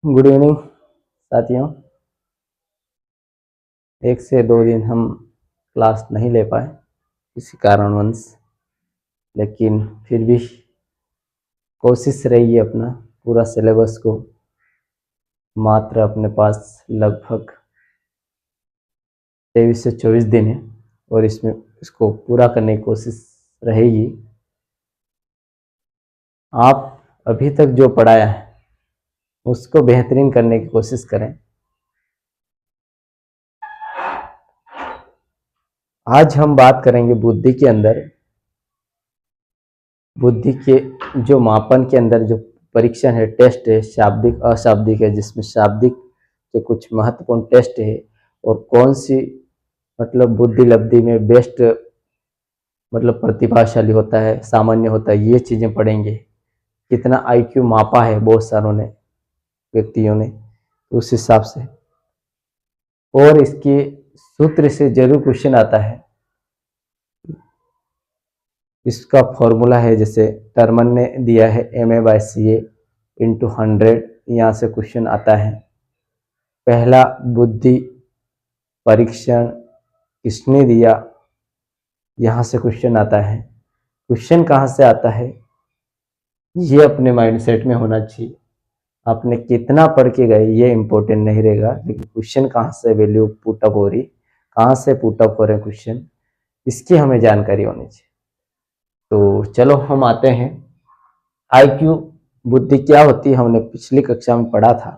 Good evening साथियों। 1 से 2 दिन हम क्लास नहीं ले पाए किसी कारणवश, लेकिन फिर भी कोशिश रही अपना पूरा सिलेबस को मात्र अपने पास लगभग 23 से 24 दिन है और इसमें इसको पूरा करने की कोशिश रहेगी। आप अभी तक जो पढ़ाया है उसको बेहतरीन करने की कोशिश करें। आज हम बात करेंगे बुद्धि के अंदर, बुद्धि के जो मापन के अंदर जो परीक्षण है, टेस्ट है, शाब्दिक अशाब्दिक है, जिसमें शाब्दिक के कुछ महत्वपूर्ण टेस्ट है और कौन सी मतलब बुद्धि लब्धि में बेस्ट मतलब प्रतिभाशाली होता है, सामान्य होता है, ये चीज़ें पढ़ेंगे। कितना आईक्यू मापा है बहुत सारों ने, व्यक्तियों ने, उस हिसाब से। और इसके सूत्र से जरूर क्वेश्चन आता है। इसका फॉर्मूला है, जैसे टर्मन ने दिया है MA/CA × 100, यहाँ से क्वेश्चन आता है। पहला बुद्धि परीक्षण किसने दिया, यहाँ से क्वेश्चन आता है। क्वेश्चन कहाँ से आता है ये अपने माइंडसेट में होना चाहिए। आपने कितना पढ़ के गए ये इम्पोर्टेंट नहीं रहेगा, लेकिन क्वेश्चन कहाँ से वैल्यू पुटअप हो रही, कहाँ से पुटअप हो रहे क्वेश्चन, इसकी हमें जानकारी होनी चाहिए। तो चलो हम आते हैं। आईक्यू बुद्धि क्या होती है, हमने पिछली कक्षा में पढ़ा था।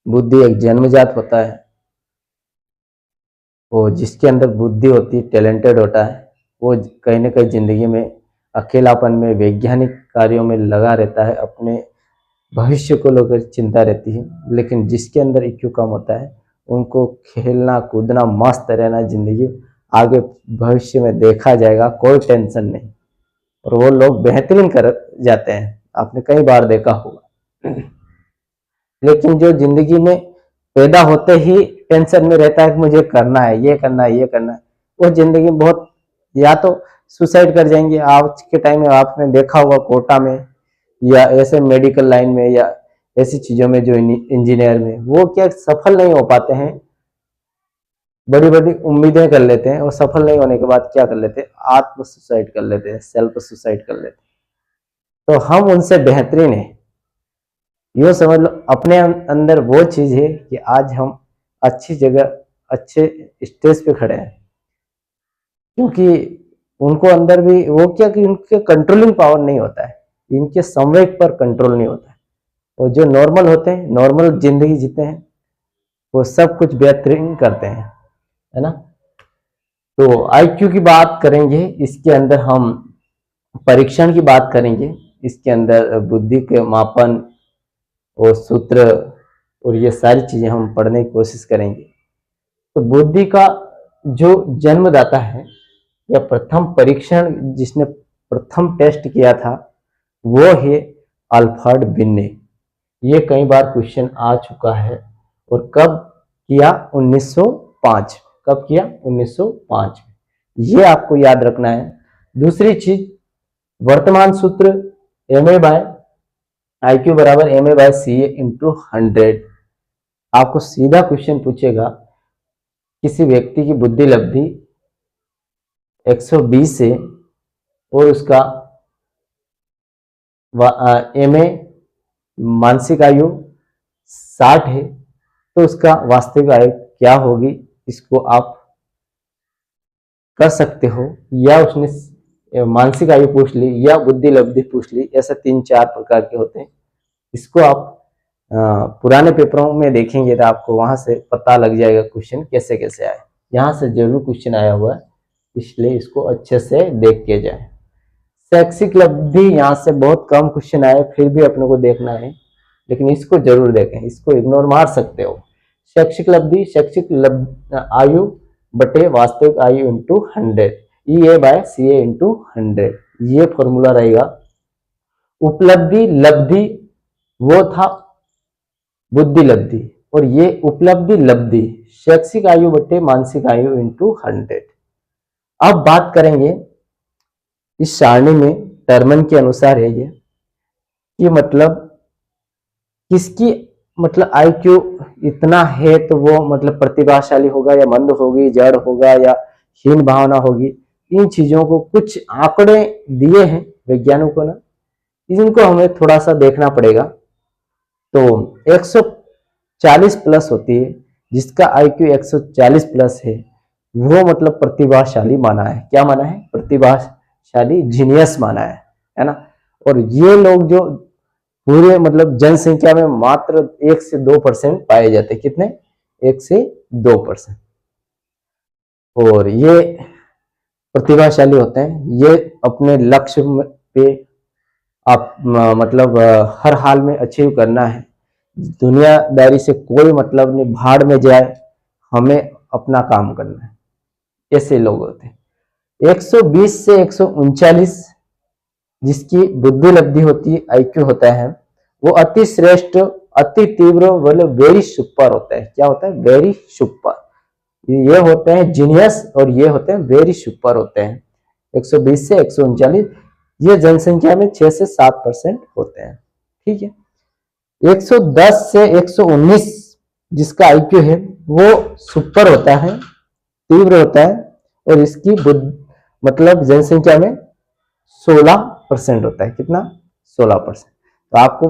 बुद्धि एक जन्मजात होता है और जिसके अंदर बुद्धि होती है, टैलेंटेड होता है, वो कहीं ना कहीं जिंदगी में अकेलापन में, वैज्ञानिक कार्यों में लगा रहता है, अपने भविष्य को लेकर चिंता रहती है। लेकिन जिसके अंदर IQ कम होता है, उनको खेलना कूदना, मस्त रहना, जिंदगी आगे भविष्य में देखा जाएगा, कोई टेंशन नहीं, और वो लोग बेहतरीन कर जाते हैं, आपने कई बार देखा होगा। लेकिन जो जिंदगी में पैदा होते ही टेंशन में रहता है कि मुझे करना है, ये करना है, ये करना है, वो जिंदगी में बहुत या तो सुसाइड कर जाएंगे। आज के टाइम में आपने देखा होगा कोटा में या ऐसे मेडिकल लाइन में या ऐसी चीजों में, जो इंजीनियर में, वो क्या सफल नहीं हो पाते हैं, बड़ी बड़ी उम्मीदें कर लेते हैं और सफल नहीं होने के बाद क्या कर लेते हैं, आत्म सुसाइड कर लेते हैं, सेल्फ सुसाइड कर लेते हैं। तो हम उनसे बेहतरीन है, यूँ समझ लो अपने अंदर वो चीज है कि आज हम अच्छी जगह, अच्छे स्टेज पे खड़े हैं, क्योंकि उनको अंदर भी वो क्या कि उनके कंट्रोलिंग पावर नहीं होता है, इनके संवेग पर कंट्रोल नहीं होता है। और जो नॉर्मल होते हैं, नॉर्मल जिंदगी जीते हैं, वो सब कुछ बेहतरीन करते हैं, है ना। तो IQ की बात करेंगे, इसके अंदर हम परीक्षण की बात करेंगे, इसके अंदर बुद्धि के मापन और सूत्र और ये सारी चीजें हम पढ़ने की कोशिश करेंगे। तो बुद्धि का जो जन्मदाता है या प्रथम परीक्षण जिसने प्रथम टेस्ट किया था, वो है अल्फ्रेड बिन्ने। ये कई बार क्वेश्चन आ चुका है। और कब किया? 1905। कब किया? 1905 में। ये आपको याद रखना है। दूसरी चीज, वर्तमान सूत्र IQ बराबर MA/CA × 100। आपको सीधा क्वेश्चन पूछेगा, किसी व्यक्ति की बुद्धि लब्धि 120 है और उसका MA मानसिक आयु 60 है, तो उसका वास्तविक आयु क्या होगी? इसको आप कर सकते हो। या उसने मानसिक आयु पूछ ली या बुद्धि लब्धि पूछ ली, ऐसा 3-4 प्रकार के होते हैं। इसको आप पुराने पेपरों में देखेंगे तो आपको वहां से पता लग जाएगा क्वेश्चन कैसे कैसे आए। यहाँ से जरूर क्वेश्चन आया हुआ है, इसलिए इसको अच्छे से देख के जाए। शैक्षिक लब्धि यहाँ से बहुत कम क्वेश्चन आए, फिर भी अपने को देखना है, लेकिन इसको जरूर देखें, इसको इग्नोर मार सकते हो। शैक्षिक लब्धि, आयु बटे वास्तविक आयु इंटू 100, EA/CA × 100, ये फॉर्मूला रहेगा। उपलब्धि लब्धि वो था बुद्धि लब्धि, और ये उपलब्धि लब्धि शैक्षिक आयु बटे मानसिक आयु इंटू 100। अब बात करेंगे इस सारणी में, टर्मन के अनुसार है ये, कि मतलब किसकी मतलब आईक्यू इतना है तो वो मतलब प्रतिभाशाली होगा या मंद होगी, जड़ होगा या हीन भावना होगी। इन चीजों को कुछ आंकड़े दिए हैं वैज्ञानिकों ने, इनको हमें थोड़ा सा देखना पड़ेगा। तो 140 प्लस होती है, जिसका आईक्यू 140 प्लस है वो मतलब प्रतिभाशाली माना है। क्या माना है? प्रतिभाशाली, जीनियस माना है ना। और ये लोग जो पूरे मतलब जनसंख्या में मात्र 1 से 2% पाए जाते हैं। कितने? 1 से 2%। और ये प्रतिभाशाली होते हैं, ये अपने लक्ष्य पे आप मतलब हर हाल में अचीव करना है। दुनियादारी से कोई मतलब नहीं, भाड़ में जाए, हमें अपना काम करना है, ऐसे लोग होते हैं। 120 से 139 जिसकी बुद्धि लब्धि होती है, आईक्यू होता है, वो अति श्रेष्ठ, अति तीव्र, मतलब वेरी सुपर होता है। क्या होता है? Very super. ये होते हैं जीनियस और ये होते हैं वेरी सुपर होते हैं। 120 से 139 ये जनसंख्या में 6 से 7% होते हैं। ठीक है। 110 से 119 जिसका आईक्यू है वो सुपर होता है, तीव्र होता है, और इसकी मतलब जनसंख्या में 16% होता है। कितना? 16%। तो आपको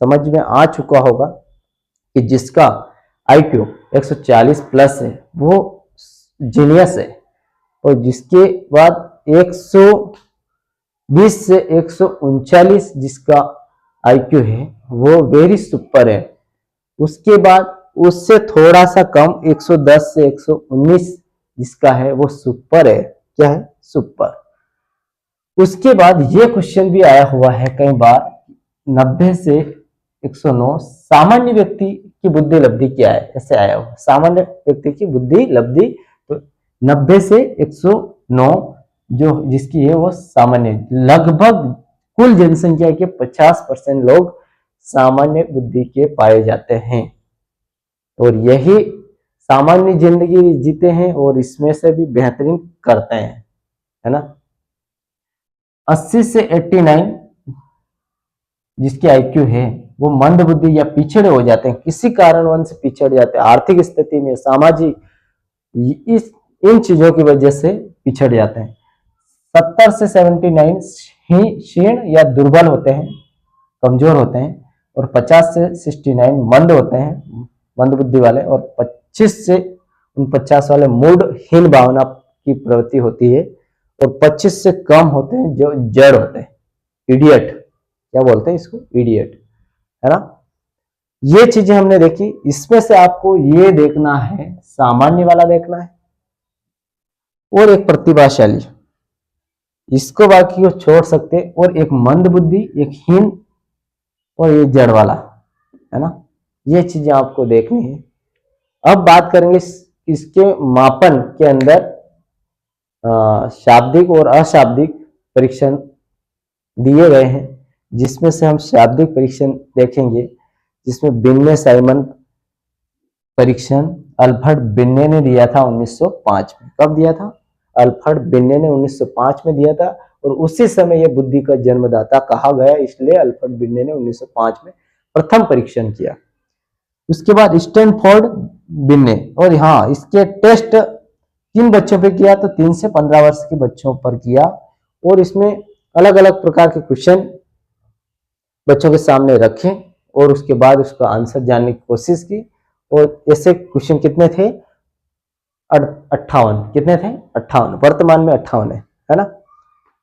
समझ में आ चुका होगा कि जिसका आईक्यू 140 प्लस है वो जीनियस है, और जिसके बाद 120 से 139 जिसका आईक्यू है वो वेरी सुपर है। उसके बाद उससे थोड़ा सा कम 110 से 119 जिसका है वो सुपर है। क्या है? सुपर। उसके बाद ये क्वेश्चन भी आया हुआ है कई बार, 90 से 109 सामान्य व्यक्ति की बुद्धि लब्धि क्या है, ऐसे आया हुआ। सामान्य व्यक्ति की बुद्धि लब्धि, तो 90 से 109 जो जिसकी है वो सामान्य, लगभग कुल जनसंख्या के 50% लोग सामान्य बुद्धि के पाए जाते हैं, और यही सामान्य जिंदगी जीते हैं और इसमें से भी बेहतरीन करते हैं, है ना। 80 से 89 जिसकी आईक्यू है वो मंद बुद्धि या पिछड़े हो जाते हैं, किसी कारणवश से पिछड़ जाते हैं, आर्थिक स्थिति में, सामाजिक, इस इन चीजों की वजह से पिछड़ जाते हैं। 70 से 79 क्षीण या दुर्बल होते हैं, कमजोर होते हैं, और 50 से 69 मंद होते हैं, मंद बुद्धि वाले, और 25 से 49 वाले मूढ़हीन भावना की प्रवृत्ति होती है, और 25 से कम होते हैं जो जड़ होते हैं, इडियट, क्या बोलते हैं इसको? इडियट, है ना। ये चीजें हमने देखी। इसमें से आपको ये देखना है, सामान्य वाला देखना है और एक प्रतिभाशाली, इसको बाकी को छोड़ सकते, और एक मंद बुद्धि, एक हीन, और ये जड़ वाला, है ना। ये चीजें आपको देखनी है। अब बात करेंगे इसके मापन के अंदर शाब्दिक और अशाब्दिक परीक्षण दिए गए हैं, जिसमें से हम शाब्दिक परीक्षण देखेंगे, जिसमें बिन्ने साइमन परीक्षण अल्फ्रेड बिन्ने ने दिया था 1905 में। कब दिया था? अल्फ्रेड बिन्ने ने 1905 में दिया था, और उसी समय यह बुद्धि का जन्मदाता कहा गया, इसलिए अल्फ्रेड बिन्ने ने 1905 में प्रथम परीक्षण किया। उसके बाद स्टैनफोर्ड बिन्ने, और हाँ, इसके टेस्ट किन बच्चों पे किया? तो 3 से 15 वर्ष के बच्चों पर किया, और इसमें अलग अलग प्रकार के क्वेश्चन बच्चों के सामने रखे, और उसके बाद उसका आंसर जानने की कोशिश की। और ऐसे क्वेश्चन कितने थे? 58। कितने थे? 58। वर्तमान में 58 है ना।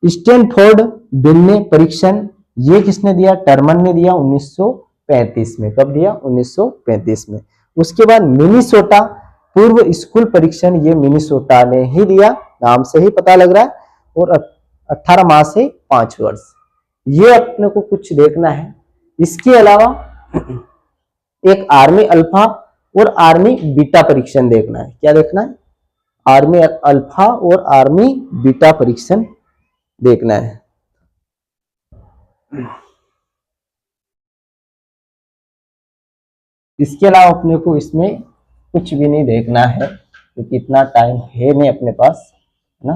स्टैनफोर्ड बिन्ने परीक्षण ये किसने दिया? टर्मन ने दिया 1935 में। कब दिया? 1935 में। उसके बाद मिनीसोटा पूर्व स्कूल परीक्षण, ये मिनीसोटा ने ही दिया, नाम से ही पता लग रहा है, और 18 माह से 5 वर्ष। ये अपने को कुछ देखना है। इसके अलावा एक आर्मी अल्फा और आर्मी बीटा परीक्षण देखना है। क्या देखना है? आर्मी अल्फा और आर्मी बीटा परीक्षण देखना है। इसके अलावा अपने को इसमें कुछ भी नहीं देखना है, क्योंकि इतना टाइम है नहीं अपने पास, है ना।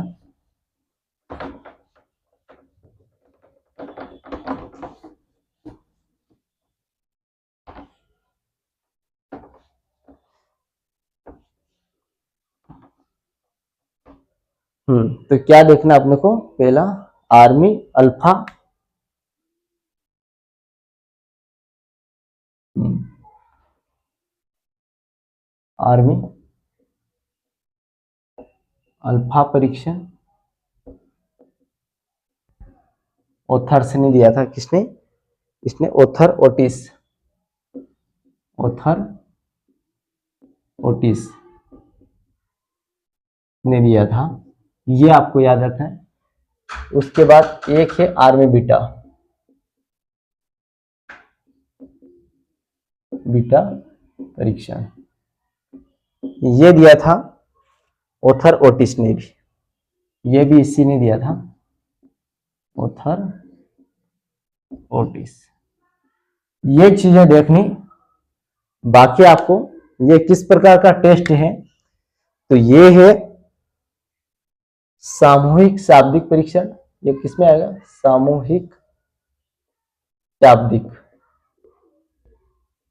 तो क्या देखना अपने को, पहला आर्मी अल्फा, आर्मी अल्फा परीक्षण, ओथर्स ने दिया था, किसने, इसने ओथर ओटिस, ओथर ओटिस ने दिया था, ये आपको याद रखना है। उसके बाद एक है आर्मी बीटा, बीटा परीक्षण, ये दिया था ओथर ओटिस ने भी, ये भी इसी ने दिया था, ओथर ओटिस। ये चीजें देखनी। बाकी आपको ये किस प्रकार का टेस्ट है, तो ये है सामूहिक शाब्दिक परीक्षण। ये किसमें आएगा, सामूहिक शाब्दिक,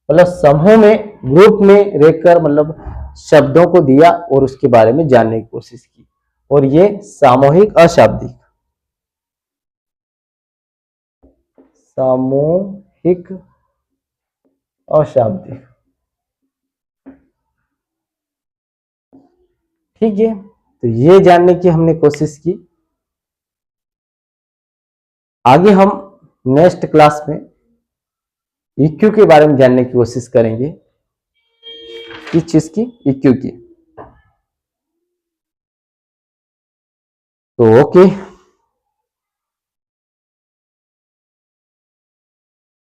मतलब समूह में, ग्रुप में रहकर, मतलब शब्दों को दिया और उसके बारे में जानने की कोशिश की। और ये सामूहिक अशाब्दिक, सामूहिक अशाब्दिक, ठीक है। तो ये जानने की हमने कोशिश की। आगे हम नेक्स्ट क्लास में इक्यू के बारे में जानने की कोशिश करेंगे। किस चीज की, इक्यू की। तो ओके।